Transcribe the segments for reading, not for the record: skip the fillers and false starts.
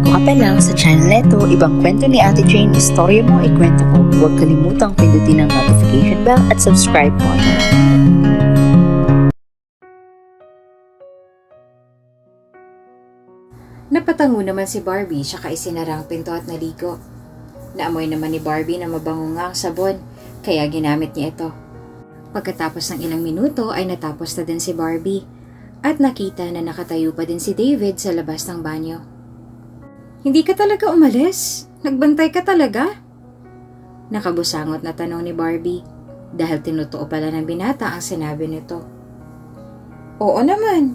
bago ka pa lang sa channel neto, ibang kwento ni Ate Jane, istorya mo, ikwento ko. Huwag kalimutang pindutin ang notification bell at subscribe button. Napatango naman si Barbie tsaka isinara ang pinto at naligo. Naamoy naman ni Barbie na mabango nga ang sabon, kaya ginamit niya ito. Pagkatapos ng ilang minuto ay natapos na din si Barbie at nakita na nakatayo pa din si David sa labas ng banyo. Hindi ka talaga umalis? Nagbantay ka talaga? Nakabusangot na tanong ni Barbie dahil tinutuo pala ng binata ang sinabi nito. Oo naman.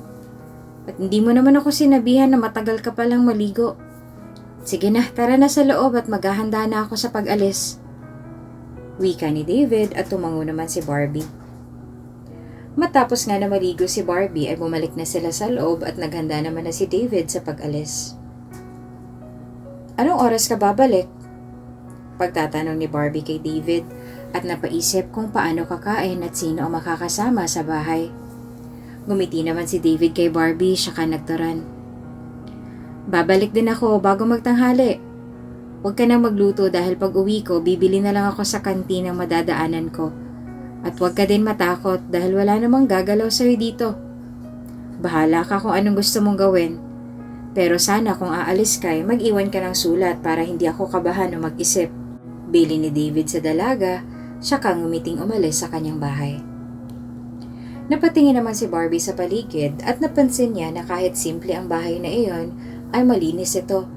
At hindi mo naman ako sinabihan na matagal ka palang maligo. Sige na, tara na sa loob at maghahanda na ako sa pag-alis. Wika ni David at tumango naman si Barbie. Matapos nga na maligo si Barbie ay bumalik na sila sa loob at naghanda naman na si David sa pag-alis. Anong oras ka babalik? Pagtatanong ni Barbie kay David at napaisip kung paano kakain at sino ang makakasama sa bahay. Ngumiti naman si David kay Barbie saka nagturan. Babalik din ako bago magtanghali. Huwag ka nang magluto dahil pag uwi ko bibili na lang ako sa kantin ang madadaanan ko. At huwag ka din matakot dahil wala namang gagalaw sa'yo dito. Bahala ka kung anong gusto mong gawin. Pero sana kung aalis ka mag-iwan ka ng sulat para hindi ako kabahan o mag-isip. Bili ni David sa dalaga, saka ngumiting umalis sa kanyang bahay. Napatingin naman si Barbie sa paligid at napansin niya na kahit simple ang bahay na iyon ay malinis ito.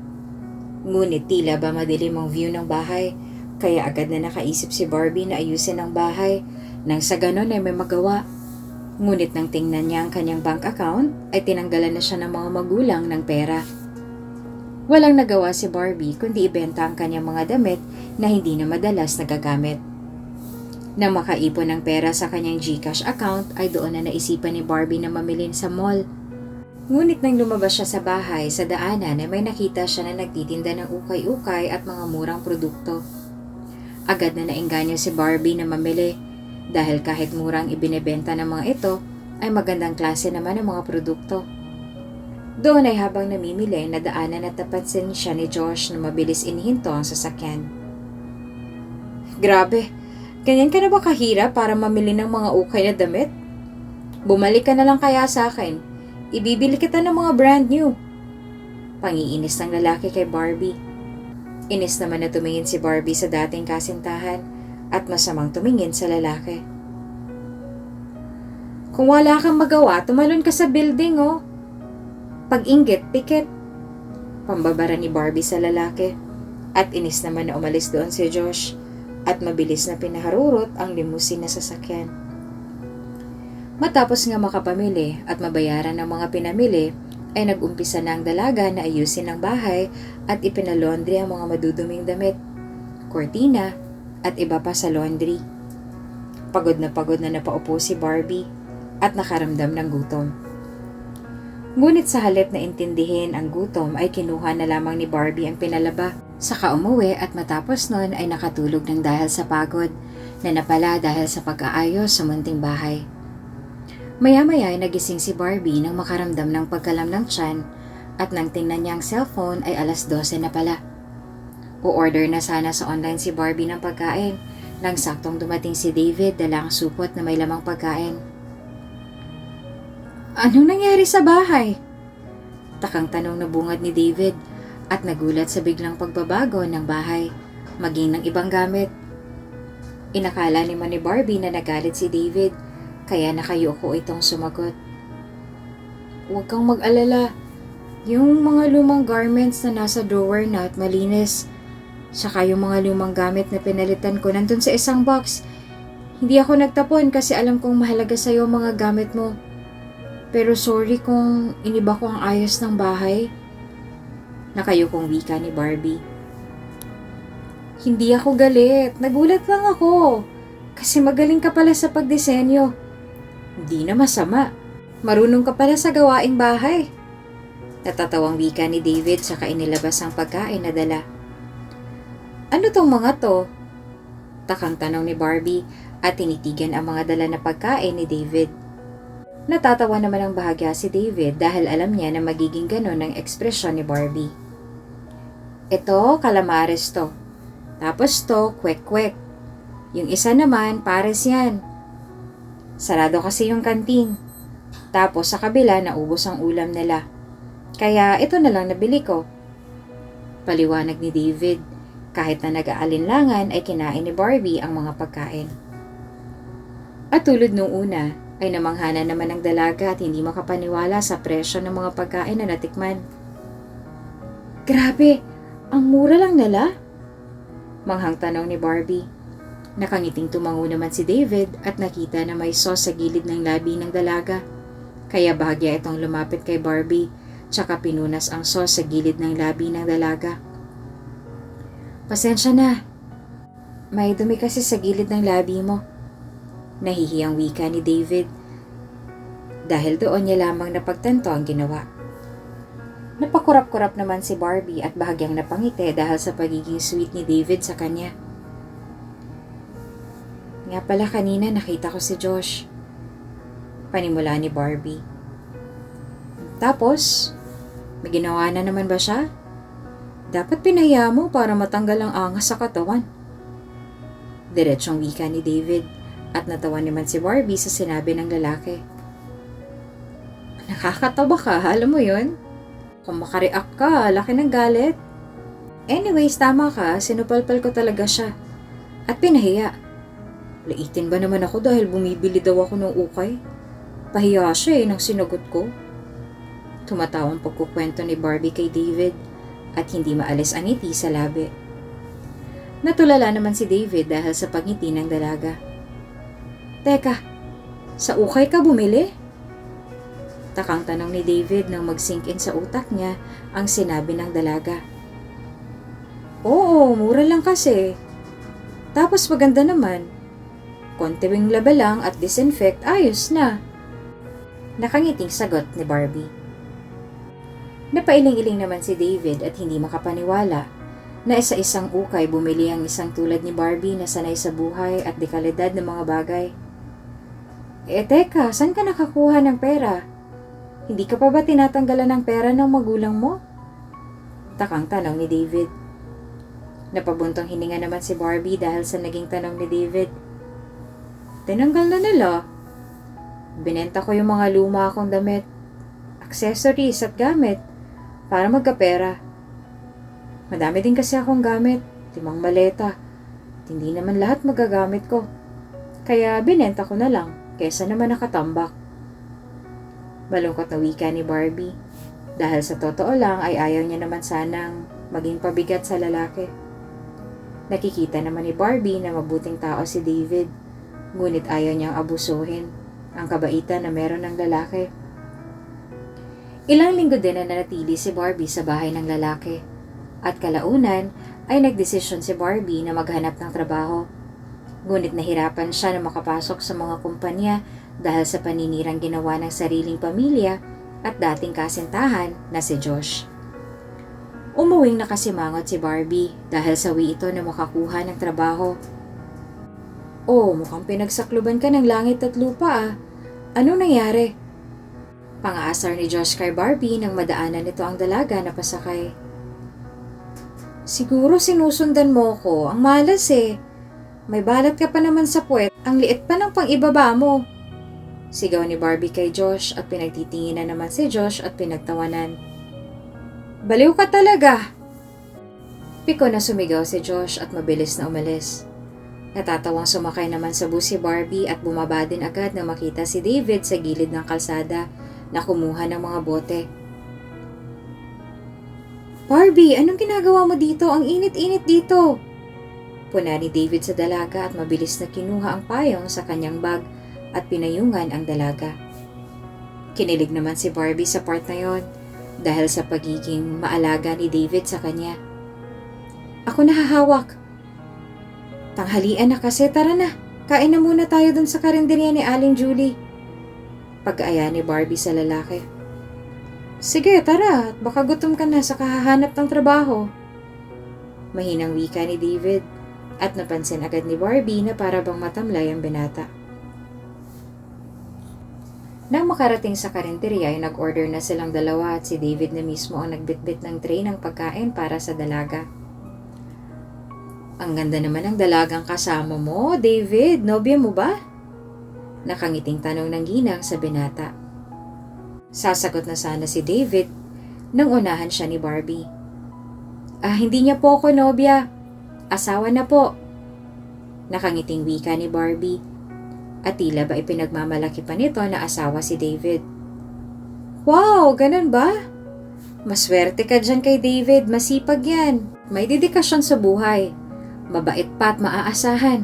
Ngunit tila ba madilim ang view ng bahay, kaya agad na nakaisip si Barbie na ayusin ang bahay nang sa ganon ay may magawa. Ngunit nang tingnan niya ang kanyang bank account ay tinanggalan na siya ng mga magulang ng pera. Walang nagawa si Barbie kundi ibenta ang kanyang mga damit na hindi na madalas nagagamit. Nang makaipon ng pera sa kanyang GCash account ay doon na naisipan ni Barbie na mamili sa mall. Ngunit nang lumabas siya sa bahay, sa daanan ay may nakita siya na nagtitinda ng ukay-ukay at mga murang produkto. Agad na naengganyo si Barbie na mamili dahil kahit murang ibinebenta ng mga ito ay magandang klase naman ng mga produkto. Doon ay habang namimili nadaanan at napansin siya ni Josh na mabilis inihinto ang sasakyan. Grabe! Ganyan ka na ba kahirap para mamili ng mga ukay na damit? Bumalik ka na lang kaya sa akin. Ibibili kita ng mga brand new. Pangiinis ng lalaki kay Barbie. Inis naman na tumingin si Barbie sa dating kasintahan at masamang tumingin sa lalaki. Kung wala kang magawa, tumalon ka sa building oh. Pag-inggit, pikit. Pambabara ni Barbie sa lalaki. At inis naman na umalis doon si Josh. At mabilis na pinaharurot ang limousine na sasakyan. Matapos nga makapamili at mabayaran ng mga pinamili, ay nag-umpisa na ang dalaga na ayusin ang bahay at ipinalondry ang mga maduduming damit, kortina, at iba pa sa laundry. Pagod na napaupo si Barbie at nakaramdam ng gutom. Ngunit sa halip na intindihin ang gutom ay kinuha na lamang ni Barbie ang pinalaba. Saka umuwi at matapos nun ay nakatulog ng dahil sa pagod na napala dahil sa pag-aayos sa munting bahay. Maya-maya ay nagising si Barbie nang makaramdam ng pagkalam ng tiyan at nang tingnan niya ang cellphone ay 12:00 na pala. O-order na sana sa online si Barbie ng pagkain nang saktong dumating si David dala ang supot na may lamang pagkain. Anong nangyari sa bahay? Takang tanong na bungad ni David at nagulat sa biglang pagbabago ng bahay, maging ng ibang gamit. Inakala naman ni Barbie na nagalit si David, kaya nakayuko itong sumagot. Huwag kang mag-alala, yung mga lumang garments na nasa drawer na at malinis, saka yung mga lumang gamit na pinalitan ko nandun sa isang box. Hindi ako nagtapon kasi alam kong mahalaga sa'yo ang mga gamit mo. Pero sorry kung iniba ko ang ayos ng bahay. Nakayukong wika ni Barbie. Hindi ako galit. Nagulat lang ako. Kasi magaling ka pala sa pagdisenyo. Hindi na masama. Marunong ka pala sa gawaing bahay. Natatawang wika ni David saka inilabas ang pagkain na dala. Ano tong mga to? Takang tanong ni Barbie at tinitigan ang mga dala na pagkain ni David. Natatawa naman ang bahagya si David dahil alam niya na magiging ganon ang ekspresyon ni Barbie. Ito, calamares to. Tapos to, kwek-kwek. Yung isa naman, pares yan. Sarado kasi yung kantin. Tapos sa kabila, naubos ang ulam nila. Kaya ito na lang nabili ko. Paliwanag ni David. Kahit na nag-aalinlangan ay kinain ni Barbie ang mga pagkain. At tulad nung una, ay namanghana naman ang dalaga at hindi makapaniwala sa presyo ng mga pagkain na natikman. Grabe, ang mura lang nila? Manghang tanong ni Barbie. Nakangiting tumango naman si David at nakita na may sauce sa gilid ng labi ng dalaga. Kaya bahagya itong lumapit kay Barbie, tsaka pinunas ang sauce sa gilid ng labi ng dalaga. Pasensya na. May dumi kasi sa gilid ng labi mo. Nahihiyang wika ni David. Dahil doon niya lamang napagtanto ang ginawa. Napakurap-kurap naman si Barbie at bahagyang napangiti dahil sa pagiging sweet ni David sa kanya. Nga pala kanina nakita ko si Josh. Panimula ni Barbie. Tapos, may ginawa na naman ba siya? Dapat pinahiya mo para matanggal ang angas sa katawan. Diretsong wika ni David at natawa naman si Barbie sa sinabi ng lalaki. Nakakatawa ka, alam mo yun? Kung makareact ka, laki ng galit. Anyways, tama ka, sinupalpal ko talaga siya. At pinahiya. Laitin ba naman ako dahil bumibili daw ako ng ukay? Pahiya siya nang sinagot ko. Tumatawang pagkukwento ni Barbie kay David at hindi maalis ang ngiti sa labi. Natulala naman si David dahil sa pagngiti ng dalaga. Teka, sa ukay ka bumili? Takang tanong ni David nang mag-sink in sa utak niya ang sinabi ng dalaga. Oo, mura lang kasi. Tapos maganda naman. Kontiwing laba lang at disinfect, ayos na. Nakangiting sagot ni Barbie. Napailing-iling naman si David at hindi makapaniwala na isa-isang ukay bumili ang isang tulad ni Barbie na sanay sa buhay at dekalidad ng mga bagay. Teka, saan ka nakakuha ng pera? Hindi ka pa ba tinatanggalan ng pera ng magulang mo? Takang tanong ni David. Napabuntong hininga naman si Barbie dahil sa naging tanong ni David. Tinanggal na nila. Binenta ko yung mga luma akong damit, accessories at gamit para magkapera. Madami din kasi akong gamit, 5 maleta. Hindi naman lahat magagamit ko. Kaya binenta ko na lang kesa naman nakatambak. Malungkot na wika ni Barbie. Dahil sa totoo lang ay ayaw niya naman sanang maging pabigat sa lalaki. Nakikita naman ni Barbie na mabuting tao si David. Ngunit ayaw niyang abusuhin ang kabaitan na meron ng lalaki. Ilang linggo din na nanatili si Barbie sa bahay ng lalaki. At kalaunan ay nagdesisyon si Barbie na maghanap ng trabaho. Ngunit nahirapan siya na makapasok sa mga kumpanya dahil sa paninirang ginawa ng sariling pamilya at dating kasintahan na si Josh. Umuwing nakasimangot si Barbie dahil sawi ito na makakuha ng trabaho. Oh, mukhang pinagsakluban ka ng langit at lupa ah. Anong nangyari? Pang-aasar ni Josh kay Barbie nang madaanan nito ang dalaga na pasakay. Siguro sinusundan mo ko. Ang malas eh. May balat ka pa naman sa puwet. Ang liit pa ng pang-ibaba mo. Sigaw ni Barbie kay Josh at pinagtitinginan naman si Josh at pinagtawanan. Baliw ka talaga! Piko na sumigaw si Josh at mabilis na umalis. Natatawang sumakay naman sa bus si Barbie at bumaba din agad nang makita si David sa gilid ng kalsada na kumuha ng mga bote. Barbie, anong ginagawa mo dito? Ang init-init dito! Puna ni David sa dalaga at mabilis na kinuha ang payong sa kanyang bag at pinayungan ang dalaga. Kinilig naman si Barbie sa part na yon dahil sa pagiging maalaga ni David sa kanya. Ako nahahawak. Tanghalian na kasi, tara na. Kain na muna tayo dun sa karinderya ni Aling Julie. Pag-aya ni Barbie sa lalaki. Sige, tara. Baka gutom ka na sa kahahanap ng trabaho. Mahinang wika ni David at napansin agad ni Barbie na para bang matamlay ang binata. Nang makarating sa karinderya ay nag-order na silang dalawa at si David na mismo ang nagbitbit ng tray ng pagkain para sa dalaga. Ang ganda naman ng dalagang kasama mo, David. Nobya mo ba? Nakangiting tanong ng ginang sa binata. Sasagot na sana si David nang unahan siya ni Barbie. Hindi niya po ako nobya. Asawa na po. Nakangiting wika ni Barbie. At tila ba ipinagmamalaki pa nito na asawa si David. Wow, ganun ba? Maswerte ka dyan kay David, masipag yan. May dedikasyon sa buhay. Mabait pa at maaasahan.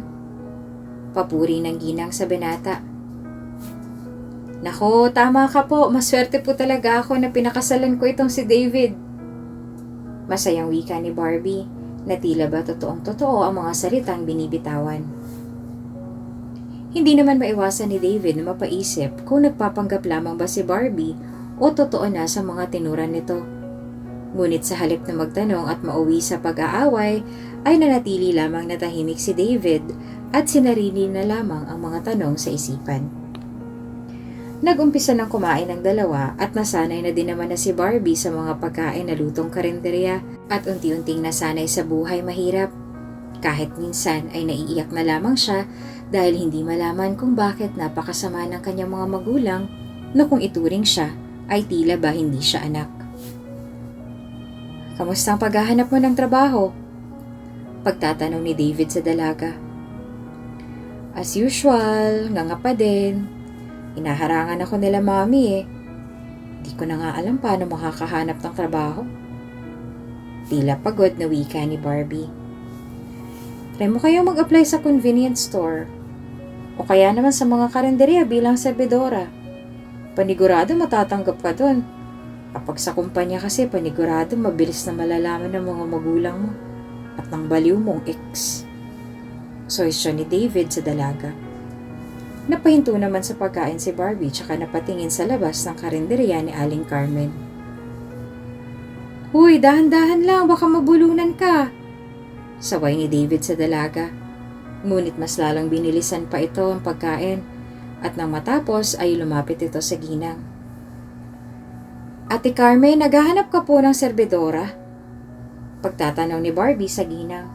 Papuri ng ginang sa binata. Nako, tama ka po. Maswerte po talaga ako na pinakasalan ko itong si David. Masayang wika ni Barbie na tila ba totoong-totoo ang mga salitang binibitawan. Hindi naman maiwasan ni David na mapaisip kung nagpapanggap lamang ba si Barbie o totoo na sa mga tinuran nito. Ngunit sa halip na magtanong at mauwi sa pag-aaway, ay nanatili lamang na tahimik si David at sinarili na lamang ang mga tanong sa isipan. Nag-umpisa ng kumain ng dalawa at nasanay na din naman na si Barbie sa mga pagkain na lutong karinderya at unti-unting nasanay sa buhay mahirap. Kahit minsan ay naiiyak na lamang siya dahil hindi malaman kung bakit napakasama ng kanyang mga magulang na kung ituring siya ay tila ba hindi siya anak. Kamusta ang paghahanap mo ng trabaho? Pagtatanong ni David sa dalaga. As usual, nga pa din. Inaharangan ako nila mami eh. Di ko na nga alam paano makakahanap ng trabaho. Tila pagod na wika ni Barbie. Try mo kayo mag-apply sa convenience store. O kaya naman sa mga karinderya bilang servidora. Panigurado matatanggap ka dun. Kapag sa kumpanya kasi panigurado mabilis na malalaman ng mga magulang mo at ng baliw mong ex. Suwestyon ni David sa dalaga. Napahinto naman sa pagkain si Barbie tsaka napatingin sa labas ng karinderya ni Aling Carmen. Huy, dahan-dahan lang, baka mabulunan ka. Saway ni David sa dalaga. Ngunit mas lalong binilisan pa ito ang pagkain at nang matapos ay lumapit ito sa ginang. Ate Carmen, naghahanap ka po ng serbidora? Pagtatanong ni Barbie sa ginang.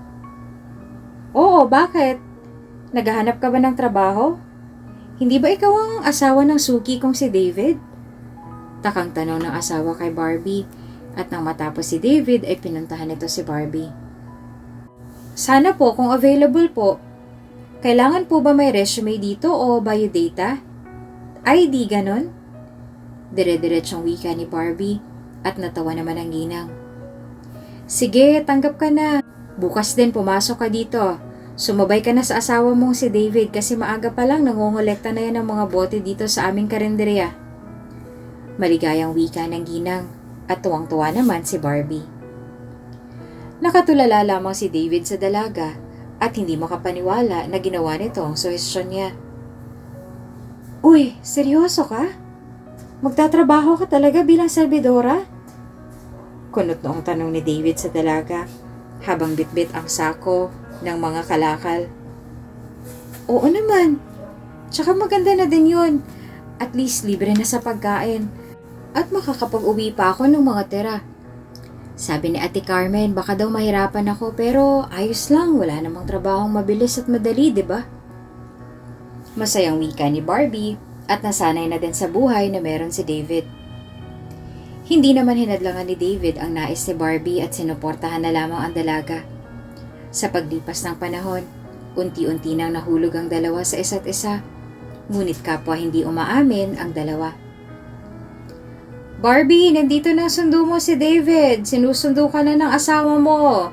Oo, bakit? Naghahanap ka ba ng trabaho? Hindi ba ikaw ang asawa ng suki kong si David? Takang tanong ng asawa kay Barbie at nang matapos si David ay pinuntahan nito si Barbie. Sana po kung available po. Kailangan po ba may resume dito o biodata? ID ganon? Dire-diretsong wika ni Barbie at natawa naman ang ginang. Sige, tanggap ka na. Bukas din pumasok ka dito. Sumabay ka na sa asawa mong si David kasi maaga pa lang nangongolekta na yan ng mga bote dito sa aming karinderya. Maligayang wika ng ginang at tuwang-tuwa naman si Barbie. Nakatulala lamang si David sa dalaga at hindi makapaniwala na ginawa nito ang suhestyon niya. Uy, seryoso ka? Magtatrabaho ka talaga bilang serbidora? Kunot noong tanong ni David sa dalaga habang bitbit ang sako ng mga kalakal. Oo naman. Tsaka maganda na din yun. At least libre na sa pagkain. At makakapag-uwi pa ako ng mga tira. Sabi ni Ate Carmen, baka daw mahirapan ako pero ayos lang, wala namang trabahong mabilis at madali, di ba? Masayang wika ni Barbie at nasanay na din sa buhay na meron si David. Hindi naman hinadlangan ni David ang nais ni Barbie at sinuportahan na lamang ang dalaga. Sa paglipas ng panahon, unti-unti nang nahulog ang dalawa sa isa't isa, ngunit kapwa hindi umaamin ang dalawa. Barbie, nandito na sundo mo si David. Sinusundo ka na ng asawa mo.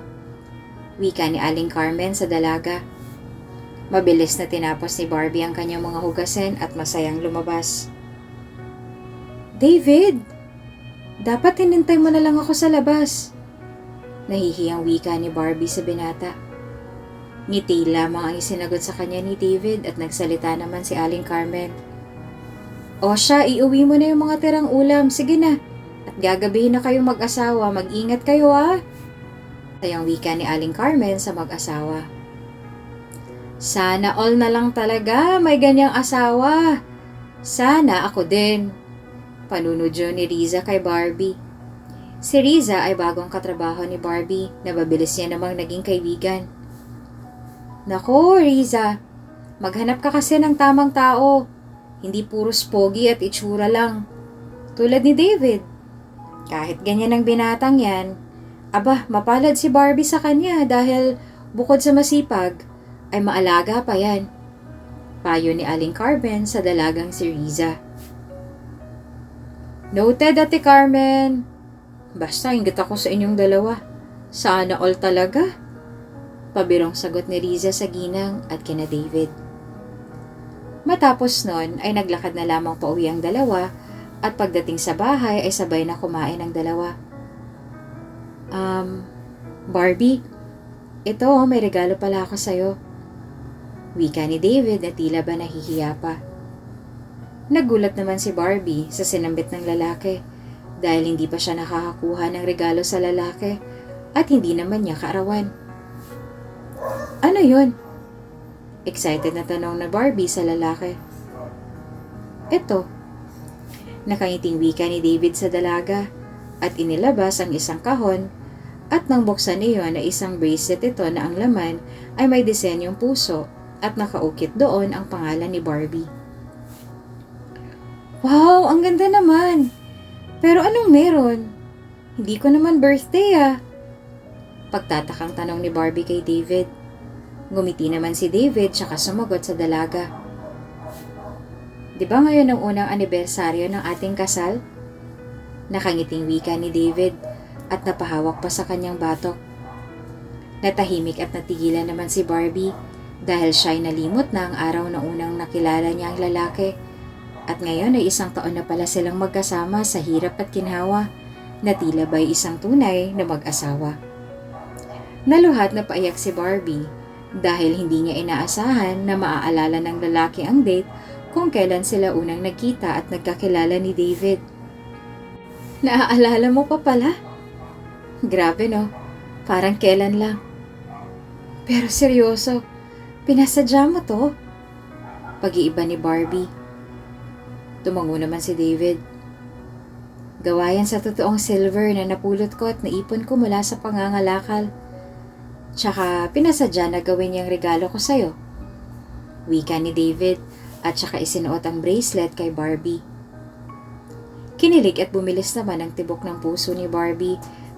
Wika ni Aling Carmen sa dalaga. Mabilis na tinapos ni Barbie ang kanyang mga hugasin at masayang lumabas. David, dapat hinintay mo na lang ako sa labas. Nahihiyang wika ni Barbie sa binata. Ngiti lamang ang isinagot sa kanya ni David at nagsalita naman si Aling Carmen. O siya, iuwi mo na yung mga tirang ulam. Sige na. At gagabihin na kayong mag-asawa. Mag-ingat kayo ha. Sayang wika ni Aling Carmen sa mag-asawa. Sana all na lang talaga may ganyang asawa. Sana ako din. Panunodyo ni Riza kay Barbie. Si Riza ay bagong katrabaho ni Barbie na mabilis niya namang naging kaibigan. Nako, Riza, maghanap ka kasi ng tamang tao. Hindi puro pogi at itsura lang. Tulad ni David. Kahit ganyan ang binatang yan, aba, mapalad si Barbie sa kanya dahil bukod sa masipag, ay maalaga pa yan. Payo ni Aling Carmen sa dalagang si Riza. Noted, Ate Carmen. Basta inggit ako sa inyong dalawa. Sana all talaga. Pabirong sagot ni Riza sa ginang at kina David. Matapos nun ay naglakad na lamang pauwi ang dalawa at pagdating sa bahay ay sabay na kumain ang dalawa. Barbie, ito may regalo pala ako sa'yo. Wika ni David na tila ba nahihiya pa. Nagulat naman si Barbie sa sinambit ng lalaki dahil hindi pa siya nakakakuha ng regalo sa lalaki at hindi naman niya kaarawan. Ano yun? Excited na tanong na Barbie sa lalaki. Ito. Nakangiting wika ni David sa dalaga at inilabas ang isang kahon at nang buksan iyon na isang bracelet ito na ang laman ay may disenyong puso at nakaukit doon ang pangalan ni Barbie. Wow, ang ganda naman! Pero anong meron? Hindi ko naman birthday Pagtatakang tanong ni Barbie kay David. Ngumiti naman si David tsaka sumagot sa dalaga. Di ba ngayon ang unang anibersaryo ng ating kasal? Nakangiting wika ni David at napahawak pa sa kanyang batok. Natahimik at natigilan naman si Barbie dahil siya'y nalimot na ang araw na unang nakilala niya ang lalaki at ngayon ay isang taon na pala silang magkasama sa hirap at ginhawa na tila ba'y isang tunay na mag-asawa. Naluhat na paiyak si Barbie dahil hindi niya inaasahan na maaalala ng lalaki ang date kung kailan sila unang nagkita at nagkakilala ni David. Naaalala mo pa pala? Grabe no, parang kailan lang. Pero seryoso, pinasadya mo to? Pag-iiba ni Barbie. Tumango naman si David. Gawa yan sa totoong silver na napulot ko at naipon ko mula sa pangangalakal. Tsaka pinasadya na gawin niyang regalo ko sa'yo. Wika ni David at tsaka isinuot ang bracelet kay Barbie. Kinilig at bumilis naman ang tibok ng puso ni Barbie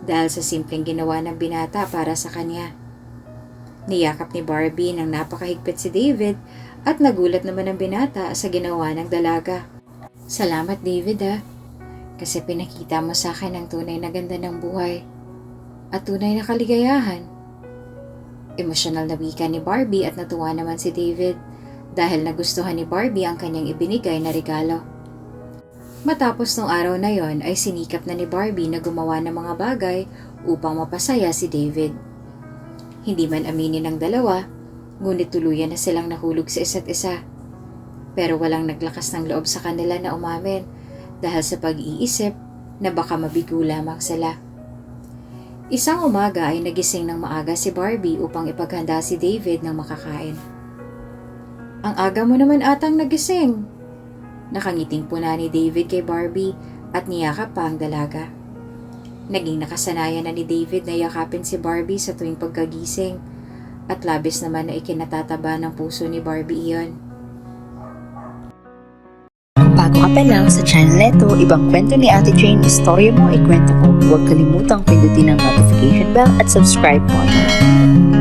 dahil sa simpleng ginawa ng binata para sa kanya. Niyakap ni Barbie nang napakahigpit si David at nagulat naman ang binata sa ginawa ng dalaga. Salamat David kasi pinakita mo sa akin ang tunay na ganda ng buhay at tunay na kaligayahan. Emosyonal na wika ni Barbie at natuwa naman si David dahil nagustuhan ni Barbie ang kanyang ibinigay na regalo. Matapos nung araw na yon ay sinikap na ni Barbie na gumawa ng mga bagay upang mapasaya si David. Hindi man aminin ng dalawa, ngunit tuluyan na silang nahulog sa isa't isa. Pero walang naglakas ng loob sa kanila na umamin dahil sa pag-iisip na baka mabigo lamang sila. Isang umaga ay nagising ng maaga si Barbie upang ipaghanda si David ng makakain. Ang aga mo naman atang nagising. Nakangiting puna ni David kay Barbie at niyakap pa ang dalaga. Naging nakasanayan na ni David na yakapin si Barbie sa tuwing pagkagising at labis naman na ikinatataba ng puso ni Barbie iyon. Bago ka pa lang sa channel neto, ibang kwento ni Ate Jane, istorya mo, ikwento ko. Huwag kalimutang pindutin ang notification bell at subscribe button.